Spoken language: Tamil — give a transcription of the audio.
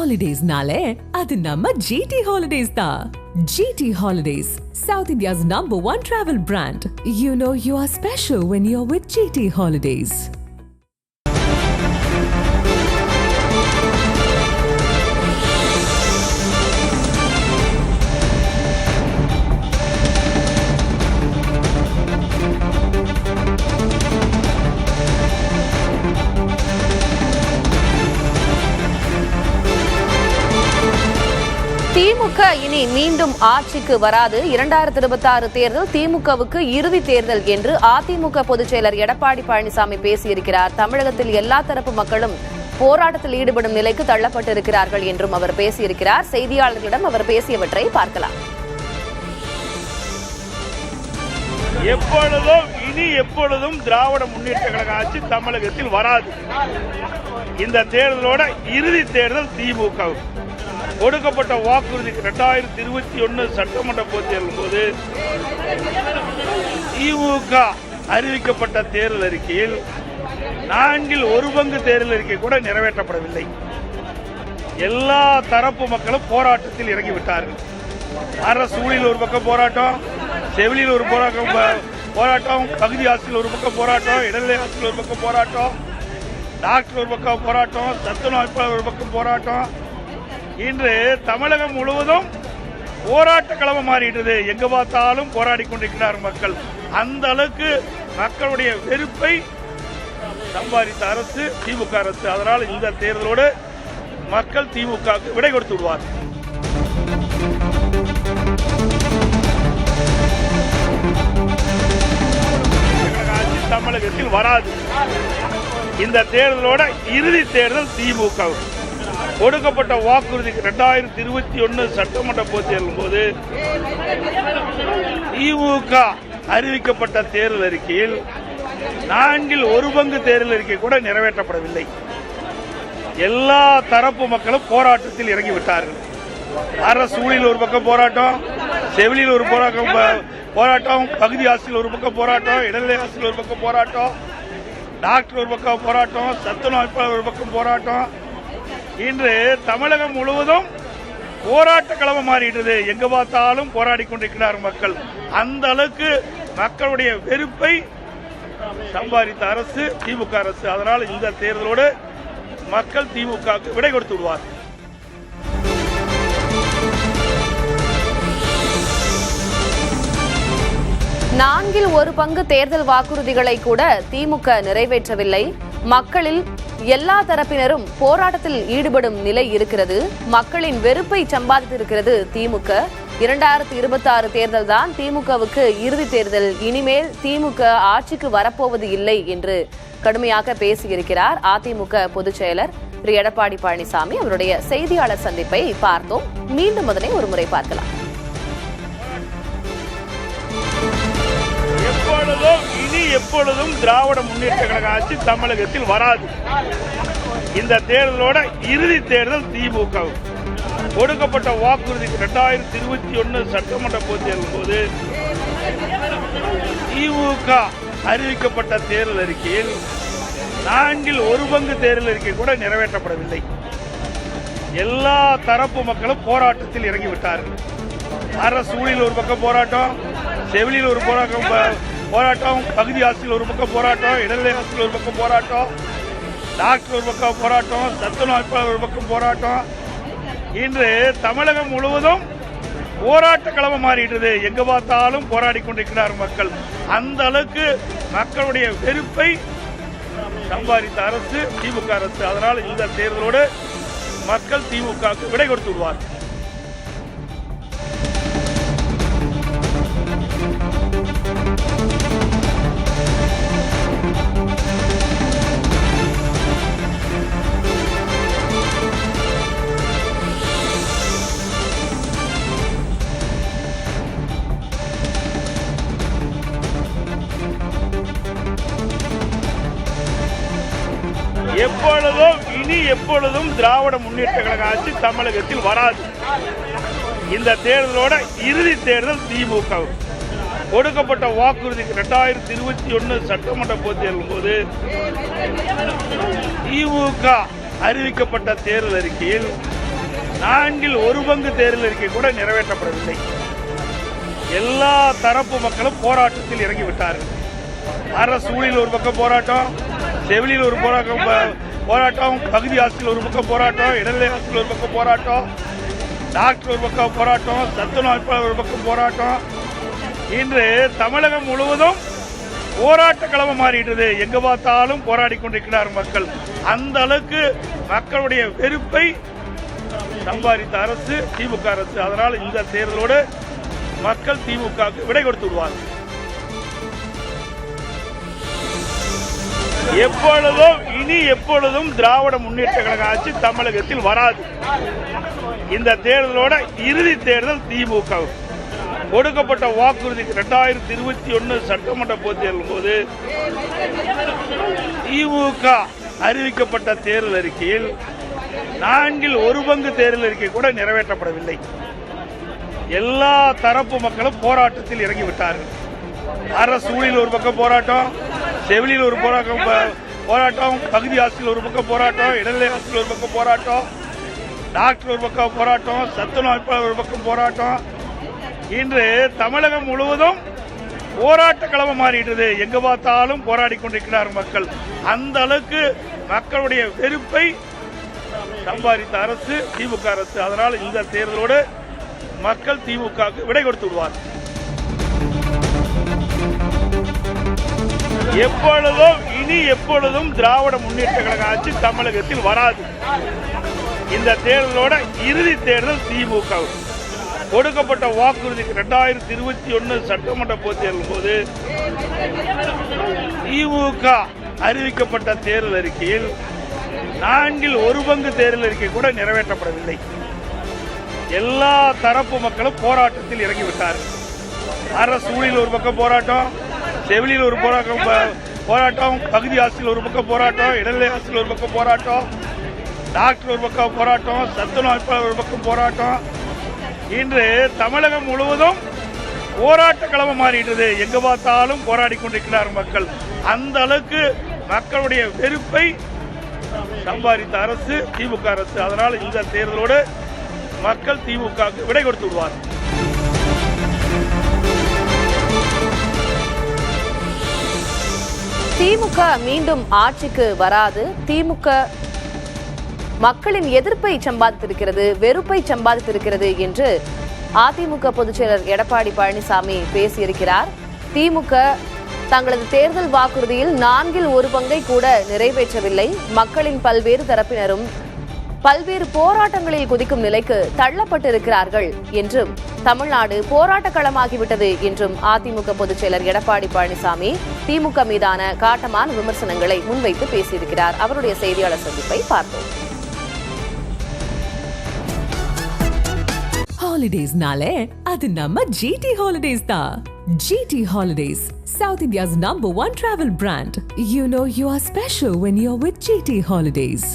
Holidays-nale, adu namma GT Holidays da. GT Holidays, South India's #1 travel brand. You know you are special when you're with GT Holidays. திமுக இனி மீண்டும் ஆட்சிக்கு வராது. 2026 தேர்தல் திமுகவுக்கு இறுதி தேர்தல் என்று அதிமுக பொதுச் செயலர் எடப்பாடி பழனிசாமி பேசியிருக்கிறார். தமிழகத்தில் எல்லா தரப்பு மக்களும் போராட்டத்தில் ஈடுபடும் நிலைக்கு தள்ளப்பட்டிருக்கிறார்கள் என்றும் அவர் பேசியிருக்கிறார். செய்தியாளர்களிடம் அவர் பேசியவற்றை பார்க்கலாம். எப்பொழுதும் திராவிட முன்னேற்ற கழக ஆட்சி தமிழகத்தில் வராது. இந்த தேர்தலோட இறுதி தேர்தல் திமுக. கொடுக்கப்பட்ட வாக்குறுதி 2021 சட்டமன்ற பொதுத் தேர்தலின் போது திமுக அறிவிக்கப்பட்ட தேர்தல் அறிக்கையில் 1/4 தேர்தல் அறிக்கை கூட நிறைவேற்றப்படவில்லை. எல்லா தரப்பு மக்களும் போராட்டத்தில் இறங்கிவிட்டார்கள். அரசு ஊழியர் ஒரு பக்கம் போராட்டம், செவிலியர் ஒரு போராட்டம், பகுதி ஆசிரியர் ஒரு பக்கம் போராட்டம், இடைநிலை ஆசிரியர் ஒரு பக்கம் போராட்டம், டாக்டர் ஒரு பக்கம் போராட்டம், சத்துணவு அமைப்பாளர் ஒரு பக்கம் போராட்டம். இன்று தமிழகம் முழுவதும் போராட்ட களம் மாறிட்டது. எங்க பார்த்தாலும் போராடி கொண்டிருக்கிறார் மக்கள். அந்த அளவுக்கு மக்களுடைய வெறுப்பை சம்பாதித்த அரசு திமுக அரசு. அதனால் இந்த தேர்தலோடு மக்கள் திமுகவுக்கு விடை கொடுத்து விடுவார். தமிழகத்தில் வராது. இந்த தேர்தலோட இறுதி தேர்தல் திமுக. கொடுக்கப்பட்ட வாக்குறுதி 2021 சட்டமன்ற பொதுத் தேர்தலின் போது திமுக அறிவிக்கப்பட்ட தேர்தல் அறிக்கையில் 1/4 தேர்தல் அறிக்கை கூட நிறைவேற்றப்படவில்லை. எல்லா தரப்பு மக்களும் போராட்டத்தில் இறங்கிவிட்டார்கள். அரசு ஊழியர் ஒரு பக்கம் போராட்டம், செவிலியர் ஒரு போராட்டம், பகுதி ஆசிரியர் ஒரு பக்கம் போராட்டம், இடைநிலை ஆசிரியர் ஒரு பக்கம் போராட்டம், டாக்டர் ஒரு பக்கம் போராட்டம், சத்துணவு அமைப்பாளர் ஒரு பக்கம் போராட்டம். இன்று தமிழகம் முழுவதும் போராட்ட களம் மாறிட்டது. எங்க பார்த்தாலும் போராடி கொண்டிருக்கிறார் மக்கள். அந்த அளவுக்கு மக்களுடைய வெறுப்பை சம்பாதித்த அரசு திமுக அரசு. அதனால் இந்த தேர்தலோடு மக்கள் திமுகவுக்கு விடை கொடுத்து விடுவார். நான்கில் ஒரு பங்கு தேர்தல் வாக்குறுதிகளை கூட திமுக நிறைவேற்றவில்லை. மக்களில் எல்லா தரப்பினரும் போராட்டத்தில் ஈடுபடும் நிலை இருக்கிறது. மக்களின் வெறுப்பை சம்பாதித்திருக்கிறது திமுக. 2026 தேர்தல் தான் திமுகவுக்கு இறுதி தேர்தல். இனிமேல் திமுக ஆட்சிக்கு வரப்போவது இல்லை என்று கடுமையாக பேசியிருக்கிறார் அதிமுக பொதுச் செயலர் திரு எடப்பாடி பழனிசாமி. அவருடைய செய்தியாளர் சந்திப்பை பார்த்தோம். மீண்டும் அதனை ஒருமுறை பார்க்கலாம். எப்பொழுதும் திராவிட முன்னேற்ற கழக ஆட்சி தமிழகத்தில் வராது. இந்த தேர்தலோட இறுதி தேர்தல் திமுக. கொடுக்கப்பட்ட வாக்குறுதி 2021 சட்டமன்ற பொதுத் தேர்தலின் போது திமுக அறிவிக்கப்பட்ட தேர்தல் அறிக்கையில் 1/4 தேர்தல் அறிக்கை கூட நிறைவேற்றப்படவில்லை. எல்லா தரப்பு மக்களும் போராட்டத்தில் இறங்கிவிட்டார்கள். அரசு ஊழியர் ஒரு பக்கம் போராட்டம், செவிலியர் ஒரு போராட்டம், பகுதி ஆசிரியர் ஒரு பக்கம் போராட்டம், இடைநிலை ஆசிரியர் ஒரு பக்கம் போராட்டம், டாக்டர் ஒரு பக்கம் போராட்டம், சத்துணவு அமைப்பாளர் ஒரு பக்கம் போராட்டம். இன்று தமிழகம் முழுவதும் போராட்ட களம் மாறிட்டது. எங்க பார்த்தாலும் போராடி கொண்டிருக்கிறார் மக்கள். அந்த அளவுக்கு மக்களுடைய வெறுப்பை சம்பாதித்த அரசு திமுக அரசு. அதனால் இந்த தேர்தலோடு மக்கள் திமுகவுக்கு விடை கொடுத்து விடுவார். எப்பொழுதும் திராவிட முன்னேற்ற கழக ஆட்சி தமிழகத்தில் வராது. இந்த தேர்தலோட இறுதி தேர்தல் திமுக. கொடுக்கப்பட்ட வாக்குறுதி 2021 சட்டமன்ற பொதுத் தேர்தலின் போது திமுக அறிவிக்கப்பட்ட தேர்தல் அறிக்கையில் நான்கில் ஒரு பங்கு தேர்தல் அறிக்கை கூட நிறைவேற்றப்படவில்லை. எல்லா தரப்பு மக்களும் போராட்டத்தில் இறங்கிவிட்டார்கள். அரசு ஊழியர் ஒரு பக்கம் போராட்டம், செவிலியில் ஒரு போராட்டம், பகுதி ஆசிரியர் ஒரு பக்கம் போராட்டம், இடைநிலை ஆசிரியர் ஒரு பக்கம் போராட்டம், டாக்டர் ஒரு பக்கம் போராட்டம், சத்துணவு அமைப்பாளர் ஒரு பக்கம் போராட்டம். இன்று தமிழகம் முழுவதும் போராட்ட களம் மாறிட்டது. எங்க பார்த்தாலும் போராடி கொண்டிருக்கிறார் மக்கள். அந்த அளவுக்கு மக்களுடைய வெறுப்பை சம்பாதித்த அரசு திமுக அரசு. அதனால் இந்த தேர்தலோடு மக்கள் திமுகவுக்கு விடை கொடுத்து விடுவார்கள். எப்பொழுதும் திராவிட முன்னேற்ற கழக ஆட்சி தமிழகத்தில் வராது. இந்த தேர்தலோட இறுதி தேர்தல் திமுக. கொடுக்கப்பட்ட வாக்குறுதி 2021 சட்டமன்ற பொதுத் தேர்தலின் போது திமுக அறிவிக்கப்பட்ட தேர்தல் அறிக்கையில் நான்கில் ஒரு பங்கு தேர்தல் அறிக்கை கூட நிறைவேற்றப்படவில்லை. எல்லா தரப்பு மக்களும் போராட்டத்தில் இறங்கிவிட்டார்கள். அரசு ஊழியர் ஒரு பக்கம் போராட்டம், செவிலியில் ஒரு போராட்டம், பகுதி ஆசிரியர் ஒரு பக்கம் போராட்டம், இடைநிலை ஆசிரியர் ஒரு பக்கம் போராட்டம், டாக்டர் ஒரு பக்கம் போராட்டம், சத்துணவு அமைப்பாளர் ஒரு பக்கம் போராட்டம். இன்று தமிழகம் முழுவதும் போராட்ட களம் மாறிட்டது. எங்க பார்த்தாலும் போராடி கொண்டிருக்கிறார் மக்கள். அந்த அளவுக்கு மக்களுடைய வெறுப்பை சம்பாதித்த அரசு திமுக அரசு. அதனால் இந்த தேர்தலோடு மக்கள் திமுகவுக்கு விடை கொடுத்து விடுவார். எப்பொழுதும் திராவிட முன்னேற்ற கழக ஆட்சி தமிழகத்தில் வராது. இந்த தேர்தலோட இறுதி தேர்தல் திமுக. கொடுக்கப்பட்ட வாக்குறுதி 2021 சட்டமன்ற பொதுத் தேர்தலின் போது திமுக அறிவிக்கப்பட்ட தேர்தல் அறிக்கையில் நான்கில் ஒரு பங்கு தேர்தல் அறிக்கை கூட நிறைவேற்றப்படவில்லை. எல்லா தரப்பு மக்களும் போராட்டத்தில் இறங்கிவிட்டார்கள். அரசு ஊழியர் ஒரு பக்கம் போராட்டம், செவிலியில் ஒரு போராட்டம், பகுதி ஆசிரியர் ஒரு பக்கம் போராட்டம், இடைநிலை ஆசிரியர் ஒரு பக்கம் போராட்டம், டாக்டர் ஒரு பக்கம் போராட்டம், சத்துணவு அமைப்பாளர் ஒரு பக்கம் போராட்டம். இன்று தமிழகம் முழுவதும் போராட்ட களம் மாறிட்டது. எங்க பார்த்தாலும் போராடி கொண்டிருக்கிறார் மக்கள். அந்த அளவுக்கு மக்களுடைய வெறுப்பை சம்பாதித்த அரசு திமுக அரசு. அதனால் இந்த தேர்தலோடு மக்கள் திமுகவுக்கு விடை கொடுத்து விடுவார். திமுக மீண்டும் ஆட்சிக்கு வராது. திமுக மக்களின் எதிர்ப்பை சம்பாதித்திருக்கிறது, வெறுப்பை சம்பாதித்திருக்கிறது என்று அதிமுக பொதுச்செயலர் எடப்பாடி பழனிசாமி பேசியிருக்கிறார். திமுக தங்களது தேர்தல் வாக்குறுதியில் 1/4 பங்கை கூட நிறைவேற்றவில்லை. மக்களின் பல்வேறு தரப்பினரும் பல்வேறு போராட்டங்களில் குதிக்கும் நிலைக்கு தள்ளப்பட்டிருக்கிறார்கள் என்றும், தமிழ்நாடு போராட்ட களமாகிவிட்டது என்றும் அதிமுக பொதுச்செயலர் எடப்பாடி பழனிசாமி திமுக மீதான காட்டமான விமர்சனங்களை முன்வைத்து பேசியிருக்கிறார். அவருடைய செய்தியாளர் சந்திப்பை பார்த்தோம். ஹாலிடேஸ்னாலே அது நம்ம GT Holidays தான். GT Holidays, South India's #1 travel brand. You know you are special when you're with GT Holidays.